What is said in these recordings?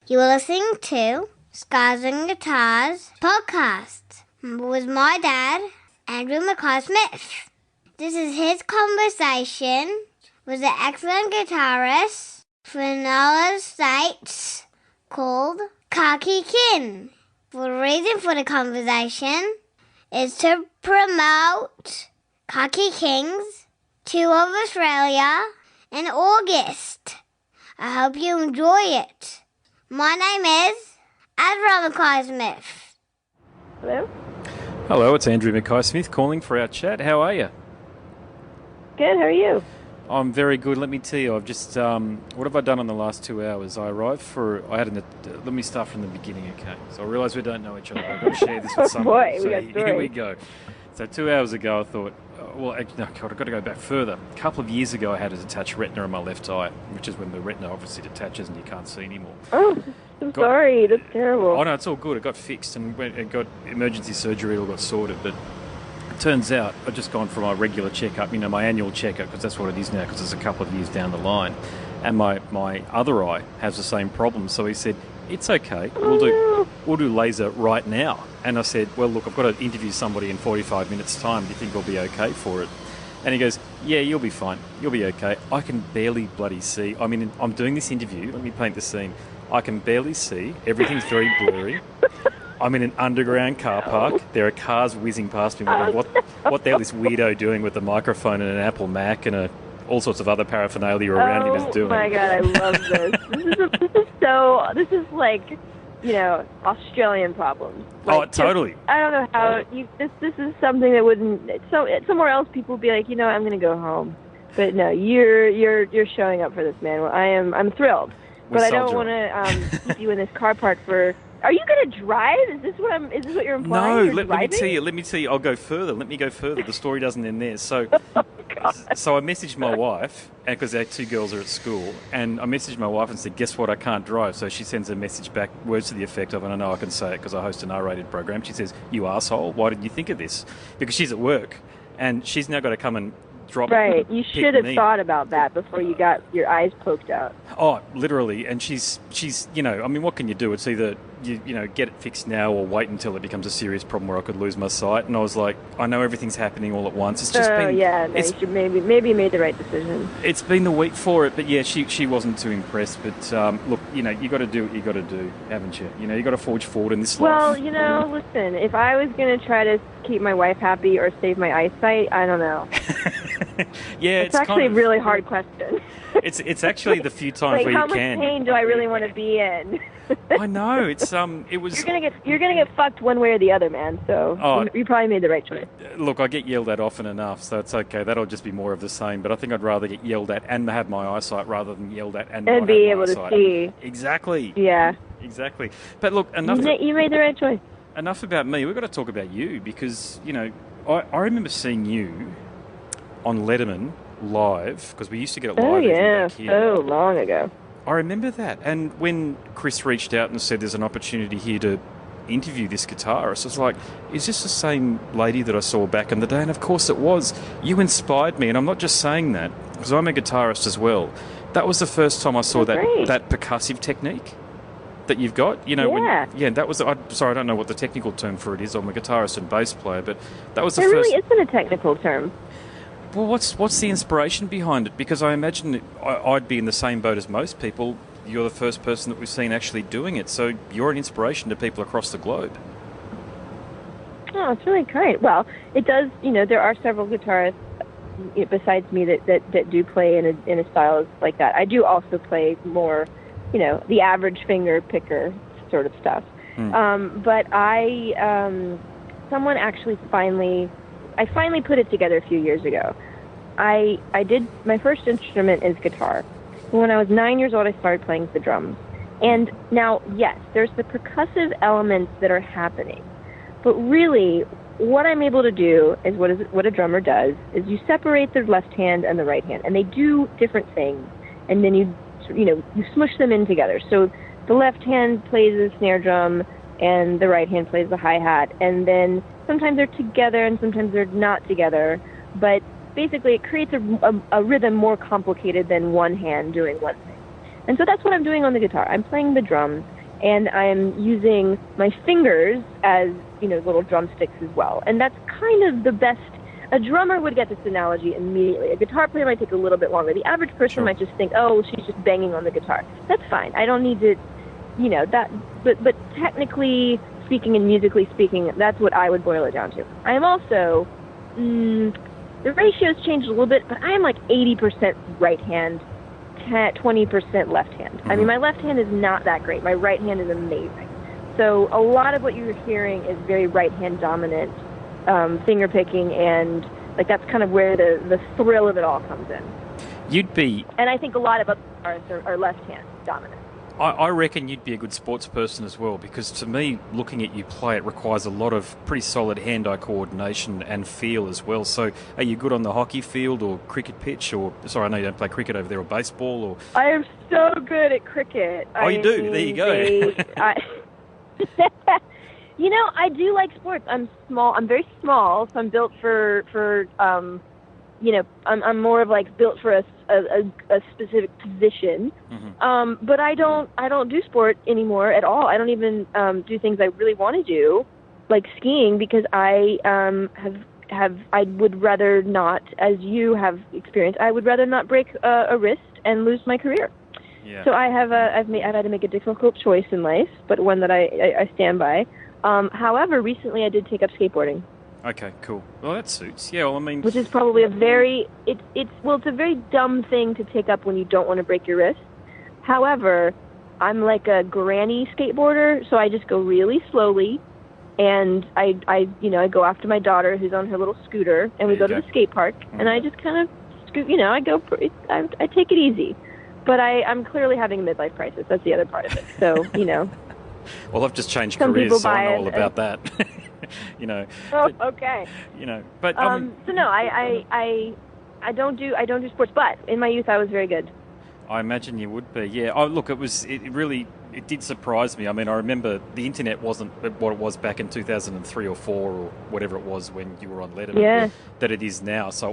You are listening to Scars and Guitars podcast with my dad, Andrew Mackay-Smith. This is his conversation with the excellent guitarist from the United States called Kaki King. The reason for the conversation is to promote Kaki King's tour of Australia in August. I hope you enjoy it. My name is Andrew Mackay-Smith. Hello? Hello, it's Andrew Mackay-Smith calling for our chat. How are you? Good, how are you? I'm very good. Let me tell you, I've just, what have I done in the last 2 hours? Let me start from the beginning, okay? So I realise we don't know each other, but I've got to share this with someone. Boy, so we got stories. here we go. So 2 hours ago I thought, I've got to go back further. A couple of years ago I had a detached retina in my left eye, which is when the retina obviously detaches and you can't see anymore. Oh, I'm sorry, that's terrible. Oh no, it's all good. It got fixed and it got emergency surgery, it all got sorted, but it turns out I've just gone for my regular checkup, my annual checkup, because that's what it is now, because it's a couple of years down the line. And my other eye has the same problem. So he said, it's okay, we'll do laser right now. And I said, well, look, I've got to interview somebody in 45 minutes' time. Do you think I'll be okay for it? And he goes, yeah, you'll be fine. You'll be okay. I can barely bloody see. I mean, I'm doing this interview. Let me paint the scene. I can barely see. Everything's very blurry. I'm in an underground car park. There are cars whizzing past me. What the hell is this weirdo doing with a microphone and an Apple Mac and all sorts of other paraphernalia around him is doing? Oh my God, I love this. This is like, Australian problems. Like, totally. I don't know how this is something that wouldn't. Somewhere else people would be like, I'm going to go home. But no, you're showing up for this, man. Well, I'm thrilled. But I don't want to keep you in this car park for. Are you going to drive? Is this what you're implying? No, let me tell you. I'll go further. Let me go further. The story doesn't end there. So, so I messaged my wife, because our two girls are at school, and I messaged my wife and said, guess what, I can't drive. So she sends a message back, words to the effect of, and I know I can say it because I host an R-rated program. She says, you asshole, why didn't you think of this? Because she's at work, and she's now got to come and drop. Right, you should have thought about that before you got your eyes poked out. Oh, literally, and she's what can you do? It's either you get it fixed now or wait until it becomes a serious problem where I could lose my sight. And I was like, I know everything's happening all at once. It's just been. You should maybe you made the right decision. It's been the week for it, but yeah, she wasn't too impressed. But look, you got to do what you got to do, haven't you? You got to forge forward in this life. Well, listen, if I was going to try to keep my wife happy or save my eyesight, I don't know. Yeah, it's actually a really hard question. It's actually the few times where you can. How much pain do I really want to be in? I know it was. You're gonna get fucked one way or the other, man. So you probably made the right choice. Look, I get yelled at often enough, so it's okay. That'll just be more of the same. But I think I'd rather get yelled at and have my eyesight rather than yelled at and not be have my able eyesight. to see. Exactly. Yeah. Exactly. But look, enough. You made the right choice. Enough about me. We've got to talk about you because I remember seeing you on Letterman live because we used to get it live. Oh yeah, back here. so long ago. I remember that. And when Chris reached out and said there's an opportunity here to interview this guitarist, I was like, is this the same lady that I saw back in the day? And of course it was. You inspired me, and I'm not just saying that because I'm a guitarist as well. That was the first time I saw that percussive technique that you've got. That was. Sorry, I don't know what the technical term for it is. I'm a guitarist and bass player, but that was the first. There really isn't a technical term. Well, what's the inspiration behind it? Because I imagine I'd be in the same boat as most people. You're the first person that we've seen actually doing it, so you're an inspiration to people across the globe. Oh, it's really kind. Well, it does. There are several guitarists besides me that do play in a style like that. I do also play more, the average finger picker sort of stuff. But someone actually I finally put it together a few years ago. I did, my first instrument is guitar. When I was 9 years old, I started playing the drums. And now, yes, there's the percussive elements that are happening. But really, what I'm able to do is what a drummer does, is you separate the left hand and the right hand. And they do different things. And then you smush them in together. So the left hand plays the snare drum, and the right hand plays the hi-hat. And then sometimes they're together and sometimes they're not together. But basically it creates a rhythm more complicated than one hand doing one thing. And so that's what I'm doing on the guitar. I'm playing the drums, and I'm using my fingers as, little drumsticks as well. And that's kind of the best. A drummer would get this analogy immediately. A guitar player might take a little bit longer. The average person might just think, oh, she's just banging on the guitar. That's fine. I don't need to, that. But technically speaking and musically speaking, that's what I would boil it down to. I am also, the ratio's changed a little bit, but I am like 80% right hand, 20% left hand. I mean, my left hand is not that great. My right hand is amazing. So a lot of what you're hearing is very right hand dominant, finger picking, and like that's kind of where the thrill of it all comes in. And I think a lot of other guitarists are left hand dominant. I reckon you'd be a good sports person as well, because to me, looking at you play, it requires a lot of pretty solid hand-eye coordination and feel as well. So are you good on the hockey field or cricket pitch, or, sorry, I know you don't play cricket over there, or baseball? Or I am so good at cricket. Oh, you do? There you go. I do like sports. I'm small. I'm very small, so I'm built for I'm more of like built for a specific position. But I don't do sport anymore at all. I don't even do things I really want to do, like skiing, because I I would rather not, as you have experienced, I would rather not break a wrist and lose my career. Yeah. So I've had to make a difficult choice in life, but one that I stand by. However, recently I did take up skateboarding. Okay, cool. Well, that suits. Yeah, well, I mean, which is probably a very it's a very dumb thing to take up when you don't want to break your wrist. However, I'm like a granny skateboarder, so I just go really slowly, and I go after my daughter who's on her little scooter, and we go to the skate park, and I just kind of scoot. I take it easy, but I'm clearly having a midlife crisis. That's the other part of it. So Well, I've just changed careers, so I know all about that. Okay. But so no, I don't do sports, but in my youth I was very good. I imagine you would be. Yeah. Oh, look, it did surprise me. I mean, I remember the internet wasn't what it was back in 2003 or 4 or whatever it was when you were on Letterman that it is now. So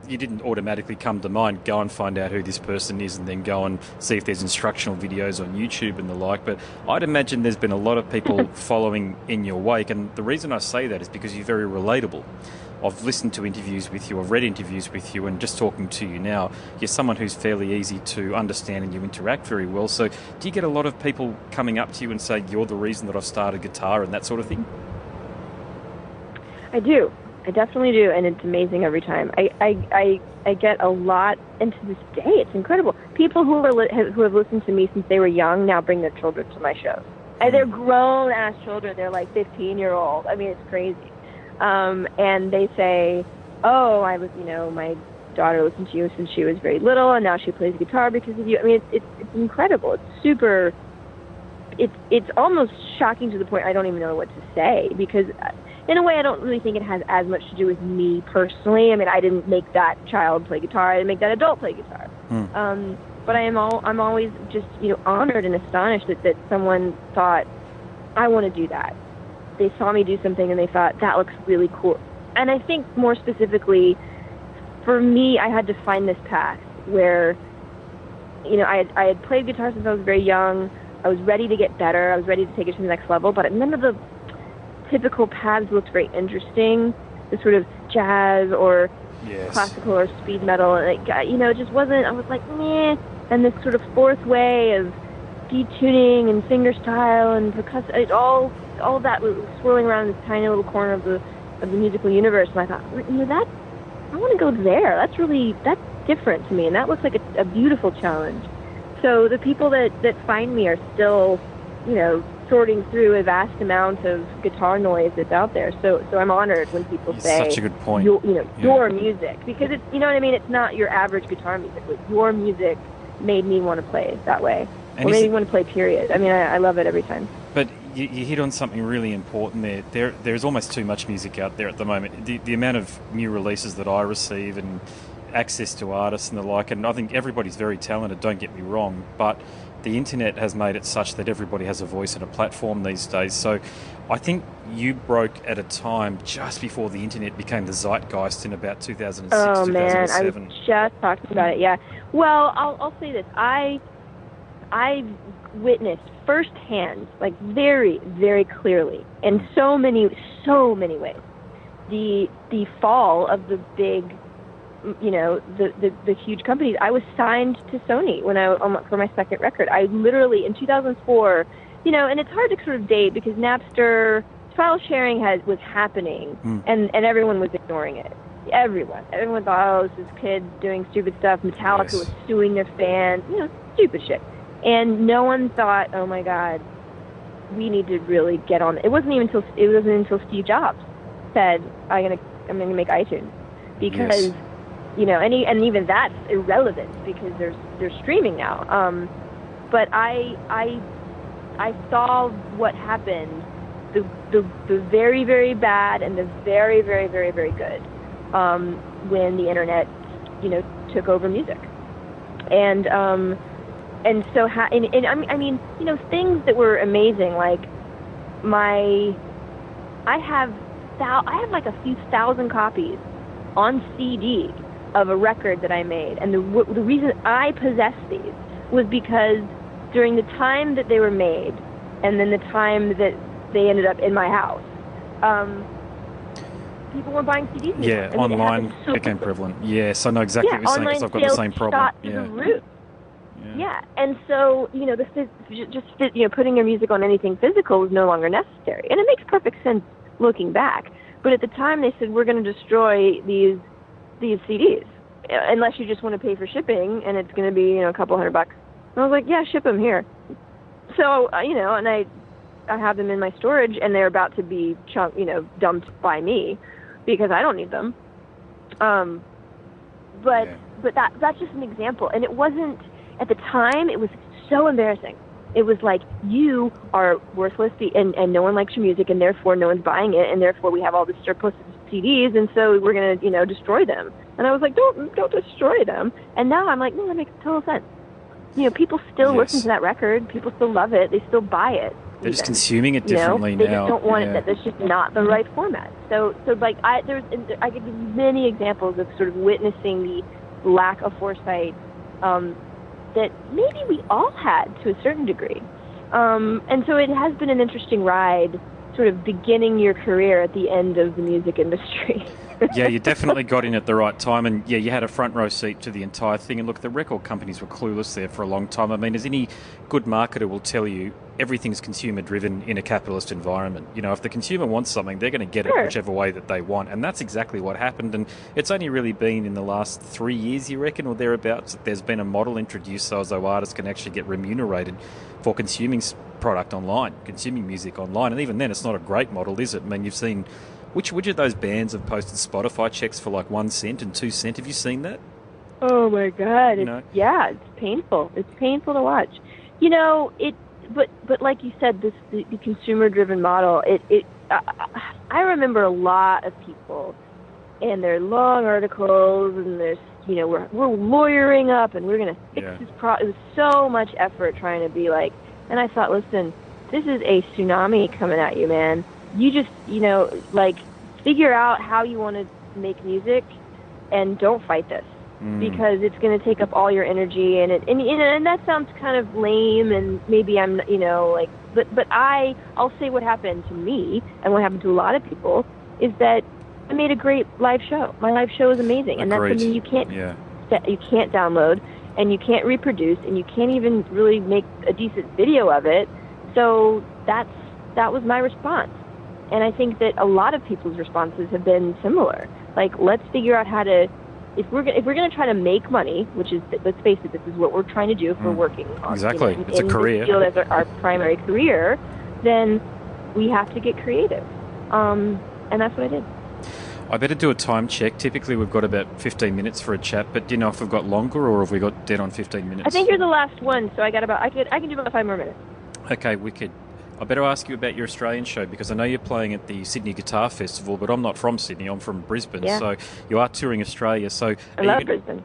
you didn't automatically come to mind, go and find out who this person is and then go and see if there's instructional videos on YouTube and the like. But I'd imagine there's been a lot of people following in your wake. And the reason I say that is because you're very relatable. I've listened to interviews with you, I've read interviews with you, and just talking to you now, you're someone who's fairly easy to understand and you interact very well. So do you get a lot of people coming up to you and say, you're the reason that I've started guitar and that sort of thing? I do. I definitely do, and it's amazing every time. I get a lot, and to this day, it's incredible. People who have listened to me since they were young now bring their children to my shows. And they're grown-ass children. They're like 15-year-old. I mean, it's crazy. And they say, oh, my daughter listened to you since she was very little, and now she plays guitar because of you. I mean, it's incredible. It's super, it's almost shocking to the point I don't even know what to say, because in a way I don't really think it has as much to do with me personally. I mean, I didn't make that child play guitar. I didn't make that adult play guitar. But I'm always just, honored and astonished that someone thought, I want to do that. They saw me do something and they thought, that looks really cool. And I think more specifically, for me, I had to find this path where, I had played guitar since I was very young. I was ready to get better. I was ready to take it to the next level, but none of the typical paths looked very interesting. The sort of jazz or classical or speed metal, it just wasn't. I was like, meh. And this sort of fourth way of detuning and fingerstyle and percussion, all that was swirling around this tiny little corner of the musical universe. And I thought, I want to go there. That's different to me, and that looks like a beautiful challenge. So the people that find me are still, sorting through a vast amount of guitar noise that's out there. So I'm honored when people say, such a good point. Your music, because it's, what I mean. It's not your average guitar music. Your music made me want to play that way, or made me want to play. Period. I mean, I love it every time. But you hit on something really important there. There's almost too much music out there at the moment. The amount of new releases that I receive and access to artists and the like, and I think everybody's very talented, don't get me wrong, but the internet has made it such that everybody has a voice and a platform these days. So I think you broke at a time just before the internet became the zeitgeist in about 2006, oh, 2007. Man, I was just talking about it, yeah. Well, I'll say this. I witnessed firsthand, like very, very clearly, in so many ways, the fall of the big, the huge companies. I was signed to Sony for my second record. I literally, in 2004, and it's hard to sort of date because Napster file sharing was happening, and everyone was ignoring it. Everyone thought, oh, this is kids doing stupid stuff. Metallica was suing their fans, stupid shit. And no one thought, oh my God, we need to really get on. It wasn't until Steve Jobs said, I'm gonna make iTunes, because and even that's irrelevant because they're streaming now. But I saw what happened, the very, very bad and the very, very, very, very good, when the internet took over music. And so I mean things that were amazing, like I have like a few thousand copies on CD of a record that I made, and the reason I possess these was because during the time that they were made, and then the time that they ended up in my house, people were buying CDs. Yeah, online became prevalent. Yes, I know exactly what you're saying, because I've got the same problem. Shot to the roof. Yeah, and so putting your music on anything physical was no longer necessary, and it makes perfect sense looking back. But at the time, they said, we're going to destroy these CDs unless you just want to pay for shipping, and it's going to be a couple $100. And I was like, yeah, ship them here. So and I have them in my storage, and they're about to be dumped by me because I don't need them. But that's just an example, and it wasn't. At the time, it was so embarrassing. It was like, you are worthless, and no one likes your music, and therefore no one's buying it, and therefore we have all this surplus of CDs, and so we're going to, destroy them. And I was like, don't destroy them. And now I'm like, no, that makes total sense. People still listen to that record. People still love it. They still buy it. They're just consuming it differently now. They just don't want it. That's just not the right format. So like I could give many examples of sort of witnessing the lack of foresight that maybe we all had to a certain degree. And so it has been an interesting ride, sort of beginning your career at the end of the music industry. Yeah, you definitely got in at the right time, and you had a front row seat to the entire thing. And look, the record companies were clueless there for a long time. I mean, as any good marketer will tell you, everything's consumer driven in a capitalist environment. If the consumer wants something, they're going to get it whichever way that they want, and that's exactly what happened. And it's only really been in the last 3 years, you reckon, or thereabouts, that there's been a model introduced so as though artists can actually get remunerated for consuming product online, consuming music online. And even then, it's not a great model, is it? I mean, you've seen which of those bands have posted Spotify checks for like 1 cent and 2 cents? Have you seen that? Oh my God! It's painful. It's painful to watch. But like you said, the consumer-driven model. I remember a lot of people and their long articles, and there's we're lawyering up, and we're going to fix this problem. It was so much effort trying to be like. And I thought, listen, this is a tsunami coming at you, man. You just figure out how you want to make music, and don't fight this. Because it's going to take up all your energy, and that sounds kind of lame, and maybe I'm but I'll say what happened to me and what happened to a lot of people is that I made a great live show. My live show is amazing, and that's something you can't download, and you can't reproduce, and you can't even really make a decent video of it. So that was my response, and I think that a lot of people's responses have been similar. Like, let's figure out how to. If we're going to try to make money, which is, let's face it, this is what we're trying to do if we're working on it's a career. This field as our primary career, then we have to get creative, and that's what I did. I better do a time check. Typically, we've got about 15 minutes for a chat, but do you know if we've got longer or have we got dead on 15 minutes? I think you're the last one, so I can do about 5 more minutes. Okay, wicked. I better ask you about your Australian show, because I know you're playing at the Sydney Guitar Festival, but I'm not from Sydney. I'm from Brisbane, so you are touring Australia. So I love Brisbane.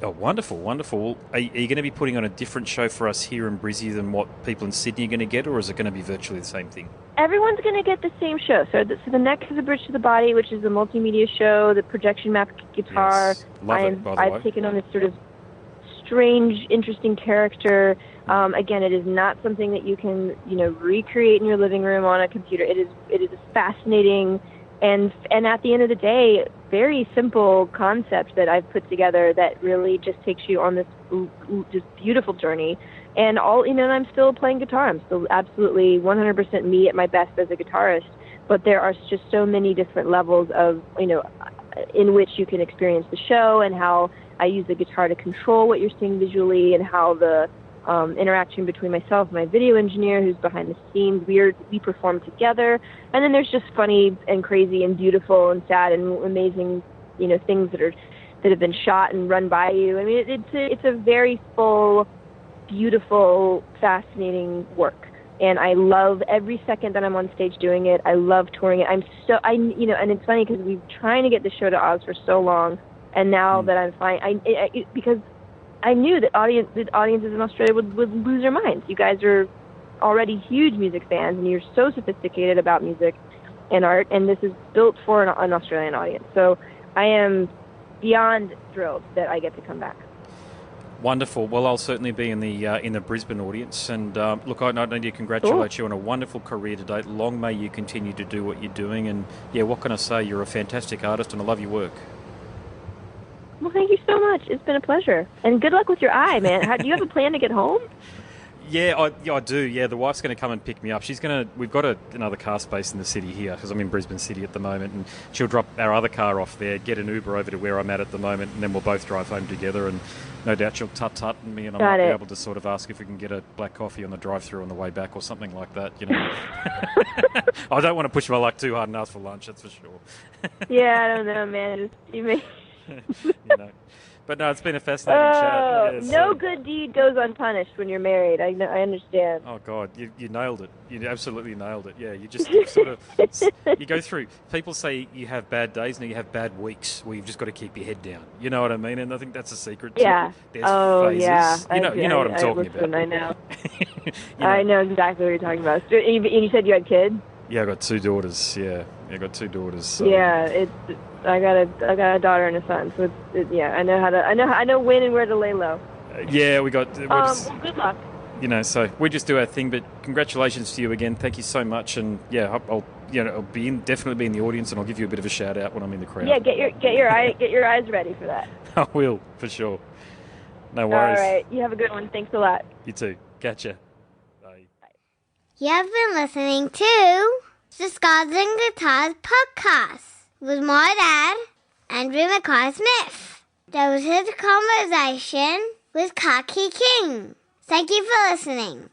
Wonderful, wonderful. Are you going to be putting on a different show for us here in Brizzy than what people in Sydney are going to get, or is it going to be virtually the same thing? Everyone's going to get the same show. So the Neck is a Bridge to the Body, which is a multimedia show, the projection map guitar. Yes. Love it, by the way. I've taken on this sort of strange, interesting character Again, it is not something that you can, recreate in your living room on a computer. It is a fascinating and at the end of the day, very simple concept that I've put together that really just takes you on this just beautiful journey. And and I'm still playing guitar. I'm still absolutely 100% me at my best as a guitarist. But there are just so many different levels of, in which you can experience the show, and how I use the guitar to control what you're seeing visually, and how the interaction between myself and my video engineer who's behind the scenes, we perform together. And then there's just funny and crazy and beautiful and sad and amazing, things that have been shot and run by you. I mean, it's a very full, beautiful, fascinating work. And I love every second that I'm on stage doing it. I love touring it. And it's funny because we've been trying to get the show to Oz for so long. And now that I'm fine, because I knew that audiences in Australia would lose their minds. You guys are already huge music fans, and you're so sophisticated about music and art, and this is built for an Australian audience. So I am beyond thrilled that I get to come back. Wonderful. Well, I'll certainly be in the Brisbane audience, and look, I need to congratulate you on a wonderful career to date. Long may you continue to do what you're doing, and what can I say? You're a fantastic artist, and I love your work. Well, thank you so much. It's been a pleasure. And good luck with your eye, man. Do you have a plan to get home? Yeah, I do. Yeah, the wife's going to come and pick me up. We've got another car space in the city here because I'm in Brisbane City at the moment, and she'll drop our other car off there, get an Uber over to where I'm at the moment, and then we'll both drive home together. And no doubt she'll tut-tut me, and I might be able to sort of ask if we can get a black coffee on the drive-through on the way back or something like that. I don't want to push my luck too hard and ask for lunch. That's for sure. Yeah, I don't know, man. But no, it's been a fascinating chat. No good deed goes unpunished when you're married. I understand. Oh God, you nailed it. You absolutely nailed it. Yeah, you sort of you go through. People say you have bad days and you have bad weeks. Well, you've just got to keep your head down. You know what I mean? And I think that's a secret. Yeah. There's phases. Yeah. You know what I'm talking about. I know. I know exactly what you're talking about. And you said you had kids? Yeah, I got 2 daughters. Yeah, I got 2 daughters. So. Yeah, I got a daughter and a son, so I know when and where to lay low. We got. Well, good luck. So we just do our thing. But congratulations to you again. Thank you so much. And I'll definitely be in the audience, and I'll give you a bit of a shout out when I'm in the crowd. Yeah, get your eyes ready for that. I will, for sure. No worries. All right, you have a good one. Thanks a lot. You too. Catcha. Bye. You have been listening to the Scars and Guitars podcast with my dad, Andrew Mackay-Smith. That was his conversation with Kaki King. Thank you for listening.